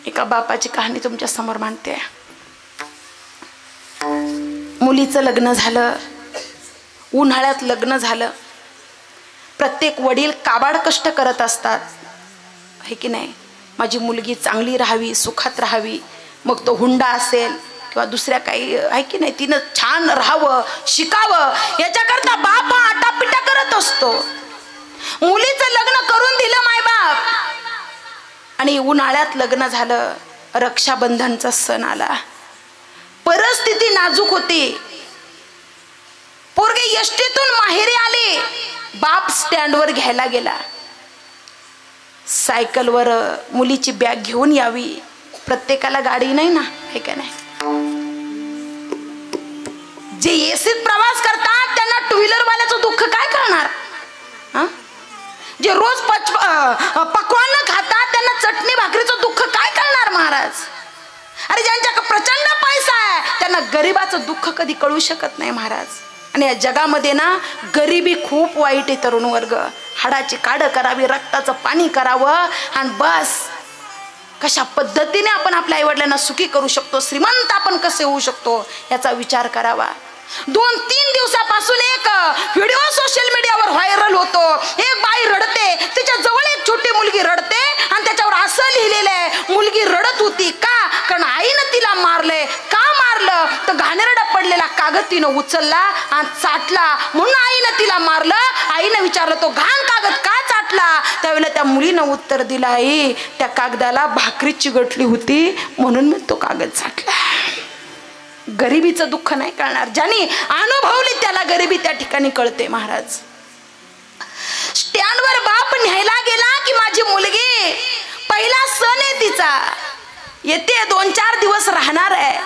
एका बापाची कहाणी तुमच्या समोर मांडते. मुलीचं लग्न झालं, उन्हाळ्यात लग्न झालं. प्रत्येक वडील काबाड कष्ट करत असतात, आहे की नाही? माझी मुलगी चांगली राहावी, सुखात राहावी. मग तो हुंडा असेल किंवा दुसऱ्या काही, आहे की नाही, तिनं छान राहावं, शिकावं, याच्याकरता बाप आटापिटा करत असतो. मुलीचं लग्न करून दिलं मायबाप आणि उन्हाळ्यात लग्न झालं. रक्षाबंधनचा सण आला. परिस्थिती नाजूक होती. पोरगे एसटीतून माहेरी आले. बाप स्टँडवर घ्यायला गेला. सायकलवर मुलीची बॅग घेऊन यावी. प्रत्येकाला गाडी नाही ना, हे का नाही? जे एसीत प्रवास करतात त्यांना टू व्हीलर वाल्याचं दुःख काय करणार? जे रोज पकवान खातात त्यांना चटणी भाकरीचं दुःख काय करणार महाराज? अरे ज्यांच्याकडे प्रचंड पैसा आहे त्यांना गरिबाचं दुःख कधी कळू शकत नाही महाराज. आणि या जगामध्ये ना गरिबी खूप वाईट आहे. तरुण वर्ग, हाडाची काढ करावी, रक्ताचं पाणी करावं आणि बस. कशा पद्धतीने आपण आपल्या आईवडिलांना सुखी करू शकतो, श्रीमंत आपण कसे होऊ शकतो याचा विचार करावा. 2-3 दिवसापासून एक व्हिडिओ सोशल मीडियावर व्हायरल होतो. एक बाई रडते, तिच्या जवळ एक छोटी मुलगी रडते आणि त्याच्यावर असं लिहिलेलं आहे, मुलगी रडत होती का? कारण आईनं तिला मारलंय. का मारलं? तर घाणेरडा पडलेला कागद तिनं उचलला आणि चाटला म्हणून आईनं तिला मारलं. आईनं विचारलं, तो घाण कागद का चाटला? त्यावेळेला त्या मुलीनं उत्तर दिलं, आई त्या कागदाला भाकरी चिकटली होती म्हणून मी तो कागद चाटला. गरिबीचं दुःख नाही कळणार. ज्यांनी अनुभवली त्याला गरिबी त्या ठिकाणी कळते महाराज. स्टँडवर बाप न्यायला गेला की माझी मुलगी, पहिला सण आहे तिचा, येते 2-4 दिवस राहणार आहे.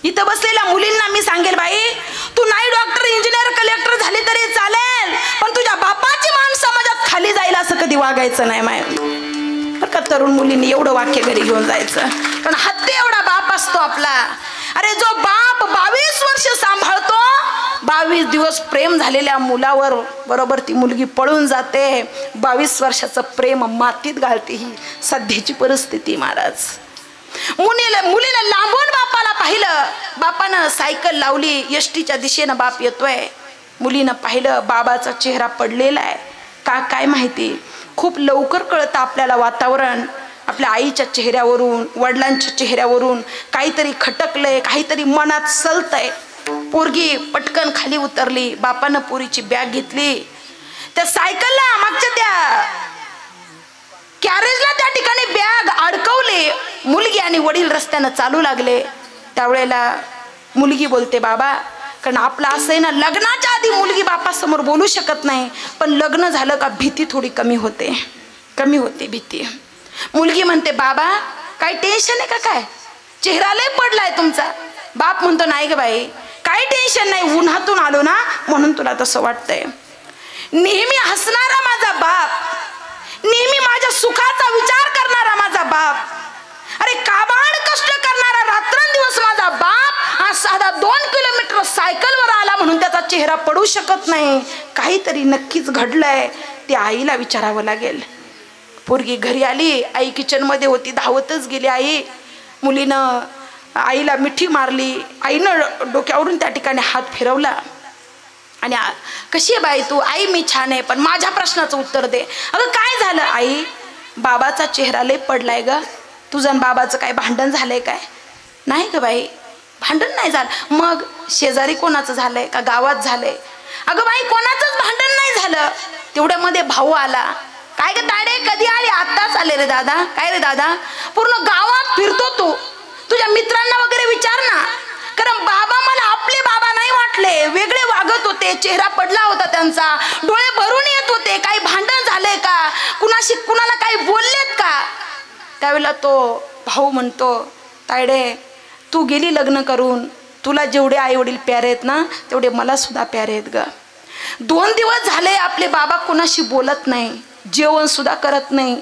इथं बसलेल्या मुलींना मी सांगेल, बाई तू नाही डॉक्टर, इंजिनियर, कलेक्टर झाली तरी चालेल, पण तुझ्या बापाची मान समाजात खाली जाईल असं कधी वागायचं नाही. माय बरं का तरुण मुलींनी एवढं वाक्य घरी घेऊन जायचं, कारण हत्ती एवढा बाप असतो आपला. अरे जो बाप 22 वर्ष सांभाळतो, 22 दिवस प्रेम झालेल्या मुलावर बरोबर ती मुलगी पळून जाते. 22 वर्षाचं प्रेम मातीत घालते. ही सध्याची परिस्थिती महाराज. मुलीला लांबून बापाला पाहिलं. बापानं सायकल लावली, एसटीच्या दिशेनं बाप येतोय. मुलीनं पाहिलं, बाबाचा चेहरा पडलेला आहे. काय माहिती, खूप लवकर कळतं आपल्याला वातावरण. आपल्या आईच्या चेहऱ्यावरून, वडिलांच्या चेहऱ्यावरून काहीतरी खटकलंय, काहीतरी मनात सलतंय. पोरगी पटकन खाली उतरली. बापानं पोरीची बॅग घेतली. त्या सायकलला मागच्या त्या कॅरेजला त्या ठिकाणी बॅग अडकवली. मुलगी आणि वडील रस्त्यानं चालू लागले. त्यावेळेला मुलगी बोलते, बाबा, कारण आपलं असं आहे ना, लग्नाच्या आधी मुलगी बापासमोर बोलू शकत नाही, पण लग्न झालं का भीती थोडी कमी होते भीती. मुलगी म्हणते, बाबा काही टेन्शन आहे का? काय चेहरा लय पडलाय तुमचा. बाप म्हणतो, नाही ग बाई, काही टेन्शन नाही, उन्हातून आलो ना म्हणून तुला तसं वाटतंय. नेहमी हसणारा माझा बाप, नेहमी माझ्या सुखाचा विचार करणारा माझा बाप, अरे काबाड कष्ट करणारा रात्रंदिवस माझा बाप आज साधा 2 किलोमीटर सायकलवर आला म्हणून त्याचा चेहरा पडू शकत नाही. काहीतरी नक्कीच घडलंय. ते आईला विचारावं लागेल. पोरगी घरी आली. आई किचनमध्ये होती. धावतच गेली आई. मुलीनं आईला मिठी मारली. आईनं डोक्यावरून त्या ठिकाणी हात फिरवला आणि कशी आहे बाई तू? आई मी छान आहे, पण माझ्या प्रश्नाचं उत्तर दे. अगं काय झालं? आई बाबाचा चेहरा लय पडलाय ग. तुझं आणि बाबाचं काय भांडण झालंय काय? नाही ग बाई, भांडण नाही झालं. मग शेजारी कोणाचं झालंय का गावात झालंय? अगं बाई कोणाचंच भांडण नाही झालं. तेवढ्यामध्ये भाऊ आला. काय ग ताडे कधी आली? आत्ताच आले रे दादा. काय रे दादा? पूर्ण गावात फिरतो तू, तुझ्या मित्रांना वगैरे विचार ना, कारण बाबा मला आपले बाबा नाही वाटले, वेगळे वागत होते, चेहरा पडला होता त्यांचा, डोळे भरून येत होते. काही भांडण झालंय का? कुणाला काही बोललेत का? त्यावेळेला तो भाऊ म्हणतो, तायडे तू गेली लग्न करून, तुला जेवढे आई वडील प्यारे आहेत ना तेवढे मला सुद्धा प्यारे आहेत ग. 2 दिवस झाले आपले बाबा कोणाशी बोलत नाही, जेवण सुद्धा करत नाही.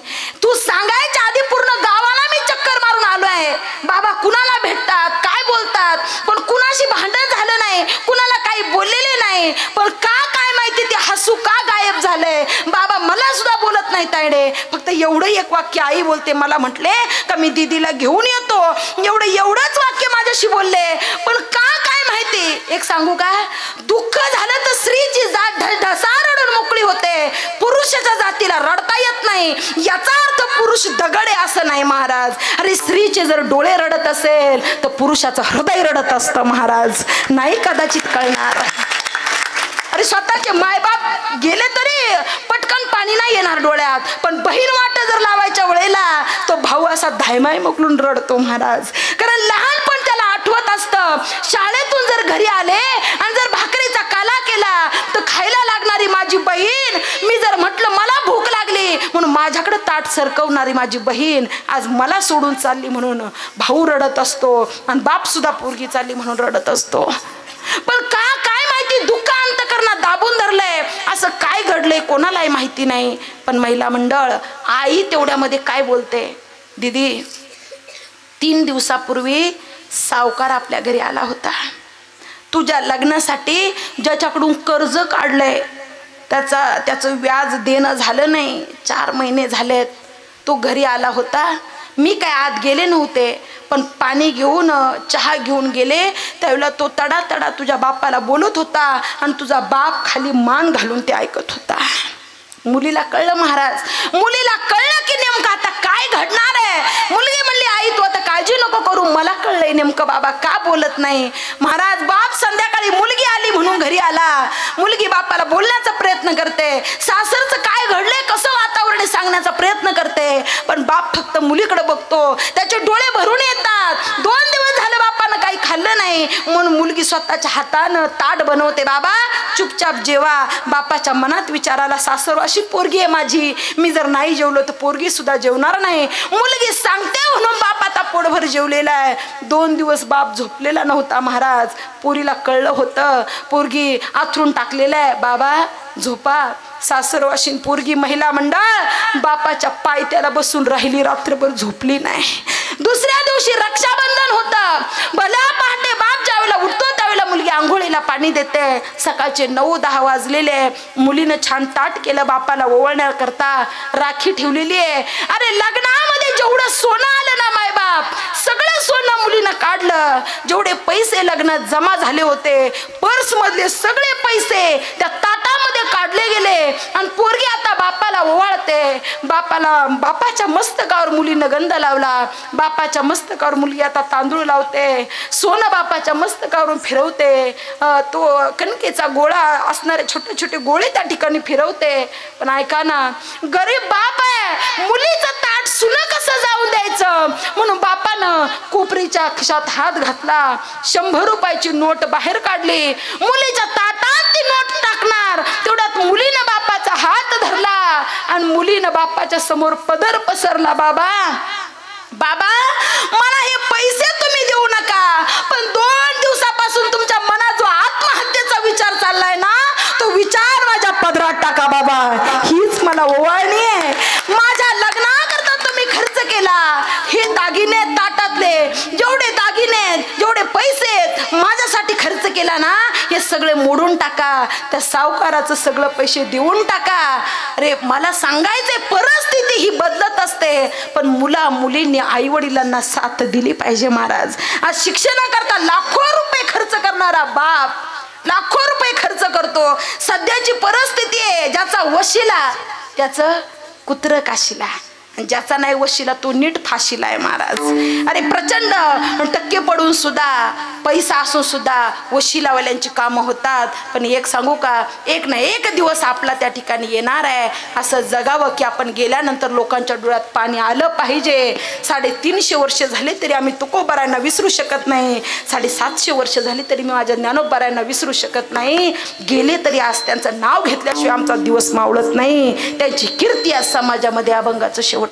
तू सांगायच्या आधी पूर्ण गावाला मी चक्कर मारून आलो आहे. बाबा कुणाला भेटतात, काय बोलतात, पण कुणाशी भांडण झालं नाही, कुणाला काही बोललेले नाही. पण का काय माहिती ते हसू का गायब झालंय? बाबा मला सुद्धा बोलत बोलत नाही तायडे, फक्त एवढं एक वाक्य आई बोलते, मला म्हटले का मी दीदीला घेऊन येतो, एवढंच वाक्य माझ्याशी बोलले. पण काय माहिती, एक सांगू का, दुःख झालं तर स्त्रीची जात ढसा रडून मोकळी होते, पुरुषाच्या जातीला रडता येत नाही. याचा अर्थ पुरुष दगड आहे असं नाही महाराज. अरे स्त्रीचे जर डोळे रडत असेल तर पुरुषाचं हृदय रडत असतं महाराज. नाही कदाचित कळणार. अरे स्वतःचे मायबाप गेले तरी पटकन पाणी नाही येणार डोळ्यात, पण बहीण वाट जर लावायच्या वेळेला तो भाऊ असा धायमाय मोकलून रडतो महाराज. कारण लहानपण त्याला आठवत असतं. शाळेतून जर घरी आले आणि जर भाकरीचा काला केला तर खायला लागणारी माझी बहीण, मी जर म्हटलं मला भूक लागली म्हणून माझ्याकडे ताट सरकवणारी माझी बहीण आज मला सोडून चालली म्हणून भाऊ रडत असतो, आणि बाप सुद्धा पोरगी चालली म्हणून रडत असतो. पण काय माहिती, दुःख अंतकरणात दाबून धरलंय. असं काय घडलंय कोणालाही माहिती नाही. पण महिला मंडळ, आई तेवढ्यामध्ये काय बोलते, दीदी 3 दिवसापूर्वी सावकार आपल्या घरी आला होता. तुझ्या लग्नासाठी ज्याच्याकडून कर्ज काढलंय त्याचं व्याज देणं झालं नाही. 4 महिने झालेत. तो घरी आला होता. मी काय आत गेले नव्हते, पण पाणी घेऊन चहा घेऊन गेले. त्यावेळेला तो तडा तुझ्या बापाला बोलत होता, आणि तुझा बाप खाली मान घालून ते ऐकत होता. मुलीला कळलं महाराज, मुलीला कळलं की नेमकं आता काय घडणार आहे. मुलगी म्हणली, आई तू आता काळजी नको करू, मला कळलंय नेमकं बाबा का बोलत नाही. महाराज, बाप संध्याकाळी मुलगी आली म्हणून घरी आला. मुलगी बापाला बोलण्याचा प्रयत्न करते, सासरचं काय घडलंय कसं वातावरण सांगण्याचा प्रयत्न करते, पण बाप फक्त मुलीकडे बघतो. त्याचे डोळे भरून येतात. 2 दिवस झाले बापानं काही खाल्लं नाही, म्हणून मुलगी स्वतःच्या हातानं ताट बनवते. बाबा चुपचाप जेवा. बापाच्या मनात विचार आला, सासर अशी पोरगी आहे माझी, मी जर नाही जेवलो तर पोरगी सुद्धा जेवणार नाही. मुलगी सांगते म्हणून बाप आता पोटभर जेवलेला आहे. 2 दिवस बाप झोपलेला नव्हता महाराज. पोरीला कळलं होतं पोरगी आथरून टाकलेलं आहे. बाबा झोपा. सासरवाशीन पोरगी महिला मंडळ बापाच्या पायथ्याला बसून राहिली, रात्रभर झोपली नाही. दुसऱ्या दिवशी रक्षाबंधन होतं. भल्या पहाटे बाप ज्यावेळेला उठतो त्यावेळेला मुलगी आंघोळीला पाणी देते. सकाळचे 9-10 वाजलेले. मुलीनं छान ताट केलं बापाला ओवळण्याकरता, राखी ठेवलेली आहे. अरे लग्नामध्ये जेवढं सोनं आलं ना मायबाप, सगळं सोनं मुलीनं काढलं. जेवढे पैसे लग्नात जमा झाले होते, पर्स मधले सगळे पैसे त्या ताटामध्ये काढले गेले, आणि पोरगी आता बापाला ओवाळते. बापाच्या मस्तकावर मुलीनं गंध लावला. बापाच्या मस्तकावर मुलगी आता तांदूळ लावते. सोनं बापाच्या मस्तकावरून फिरवते. तो कणकेचा गोळा असणारे छोटे छोटे गोळे त्या ठिकाणी फिरवते. पण ऐका ना, गरीब बाप आहे, मुलीचं ताट सुनं कसं जाऊन द्यायचं म्हणून बापानं कोपरीच्या खिशात हात घातला. 100 रुपयाची नोट बाहेर काढली. मुलीच्या ताटात ती नोट टाकणार तेवढ्यात मुलीनं बापाचा हात धरला आणि मुलीनं बापाच्या समोर पदर पसरला. बाबा मला हे पैसे तुम्ही देऊ नका, पण 2 दिवसापासून तुमच्या मनात जो आत्महत्येचा विचार चाललाय ना, तो विचार माझ्या पदरात टाका बाबा. हीच मला ओवाळणी आहे. माझ्या लग्नाकरता तुम्ही खर्च केला, हे दागिने ताटातले जेवढे दागिने जेवढे पैसे माझ्यासाठी खर्च केला ना, हे सगळे मोडून टाका. त्या सावकाराचं सगळं पैसे देऊन टाका. अरे मला सांगायचे, परिस्थिती ही बदलत असते, पण मुलींनी आई वडिलांना साथ दिली पाहिजे महाराज. आज शिक्षणाकरता लाखो रुपये खर्च करणारा बाप लाखो रुपये खर्च करतो. सध्याची परिस्थिती आहे, ज्याचा वशिला त्याचं कुत्र काशीला, ज्याचा नाही वशिला तो नीट फाशीला आहे महाराज. अरे प्रचंड टक्के पडून सुद्धा, पैसा असून सुद्धा वशिलावाल्यांची कामं होतात. पण एक सांगू का, एक ना एक दिवस आपला त्या ठिकाणी येणार आहे. असं जगावं की आपण गेल्यानंतर लोकांच्या डोळ्यात पाणी आलं पाहिजे. 350 वर्ष झाले तरी आम्ही तुकोबारायांना विसरू शकत नाही. 750 वर्ष झाली तरी मी माझ्या ज्ञानोबारायांना विसरू शकत नाही. गेले तरी आज त्यांचं नाव घेतल्याशिवाय आमचा दिवस मावळत नाही. त्यांची कीर्ती आज समाजामध्ये अभंगाचं शेवट